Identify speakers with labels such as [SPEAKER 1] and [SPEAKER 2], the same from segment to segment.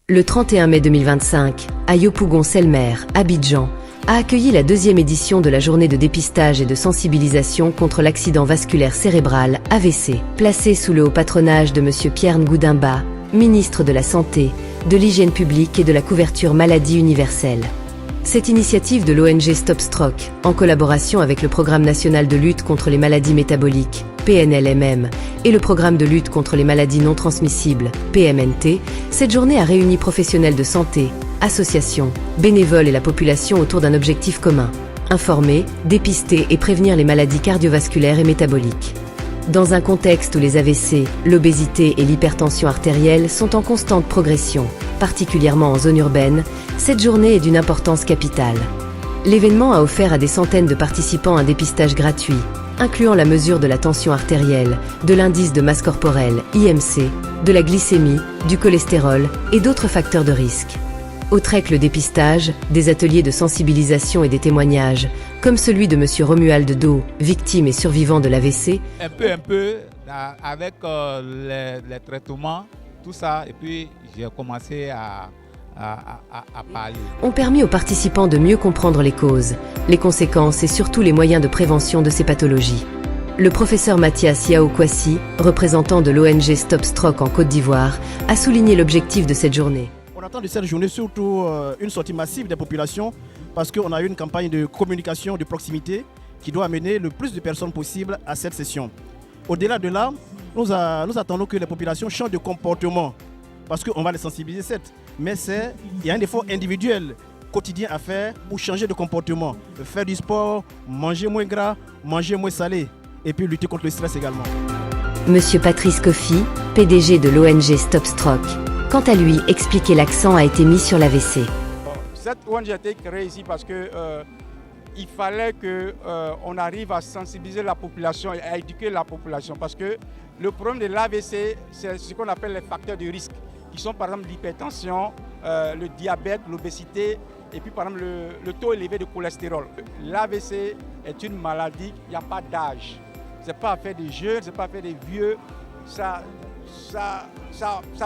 [SPEAKER 1] Le 31 mai 2025, à Yopougon-Selmer, Abidjan, a accueilli la deuxième édition de la journée de dépistage et de sensibilisation contre l'accident vasculaire cérébral, AVC, placée sous le haut patronage de M. Pierre Ngoudimba, ministre de la Santé, de l'Hygiène publique et de la couverture maladie universelle. Cette initiative de l'ONG Stop Stroke, en collaboration avec le Programme national de lutte contre les maladies métaboliques, PNLMM, et le Programme de lutte contre les maladies non transmissibles, PMNT, cette journée a réuni professionnels de santé, associations, bénévoles et la population autour d'un objectif commun: informer, dépister et prévenir les maladies cardiovasculaires et métaboliques. Dans un contexte où les AVC, l'obésité et l'hypertension artérielle sont en constante progression, particulièrement en zone urbaine, cette journée est d'une importance capitale. L'événement a offert à des centaines de participants un dépistage gratuit, incluant la mesure de la tension artérielle, de l'indice de masse corporelle, IMC, de la glycémie, du cholestérol et d'autres facteurs de risque. Autre que le dépistage, des ateliers de sensibilisation et des témoignages, comme celui de M. Romuald Do, victime et survivant de l'AVC.
[SPEAKER 2] Un peu, avec les traitements, tout ça, et puis j'ai commencé à parler.
[SPEAKER 1] Ont permis aux participants de mieux comprendre les causes, les conséquences et surtout les moyens de prévention de ces pathologies. Le professeur Mathias Yaoukwassi, représentant de l'ONG Stop Stroke en Côte d'Ivoire, a souligné l'objectif de cette journée.
[SPEAKER 3] On attend de cette journée surtout une sortie massive des populations parce qu'on a eu une campagne de communication de proximité qui doit amener le plus de personnes possible à cette session. Au-delà de là, nous attendons que les populations changent de comportement parce qu'on va les sensibiliser, certes, mais il y a un effort individuel quotidien à faire pour changer de comportement, faire du sport, manger moins gras, manger moins salé et puis lutter contre le stress également.
[SPEAKER 1] Monsieur Patrice Kofi, PDG de l'ONG Stop Stroke, quant à lui, expliquer l'accent a été mis sur l'AVC.
[SPEAKER 4] Cette ONG a été créée ici parce qu'il fallait qu'on arrive à sensibiliser la population et à éduquer la population. Parce que le problème de l'AVC, c'est ce qu'on appelle les facteurs de risque, qui sont par exemple l'hypertension, le diabète, l'obésité et puis par exemple le taux élevé de cholestérol. L'AVC est une maladie, il n'y a pas d'âge. Ce n'est pas affaire des jeunes, ce n'est pas affaire des vieux. Ça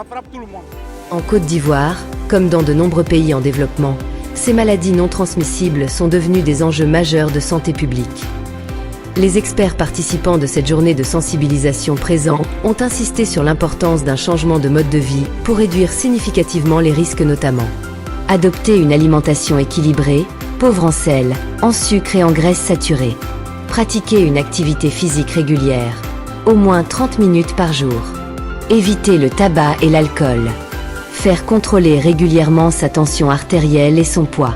[SPEAKER 4] frappe tout le monde.
[SPEAKER 1] En Côte d'Ivoire, comme dans de nombreux pays en développement, ces maladies non transmissibles sont devenues des enjeux majeurs de santé publique. Les experts participants de cette journée de sensibilisation présents ont insisté sur l'importance d'un changement de mode de vie pour réduire significativement les risques notamment. Adopter une alimentation équilibrée, pauvre en sel, en sucre et en graisses saturées. Pratiquer une activité physique régulière, au moins 30 minutes par jour. Éviter le tabac et l'alcool. Faire contrôler régulièrement sa tension artérielle et son poids.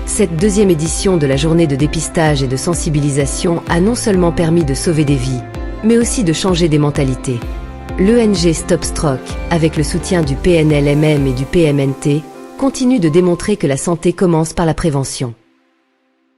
[SPEAKER 1] Cette deuxième édition de la journée de dépistage et de sensibilisation a non seulement permis de sauver des vies, mais aussi de changer des mentalités. L'ONG Stop Stroke, avec le soutien du PNLMM et du PMNT, continue de démontrer que la santé commence par la prévention.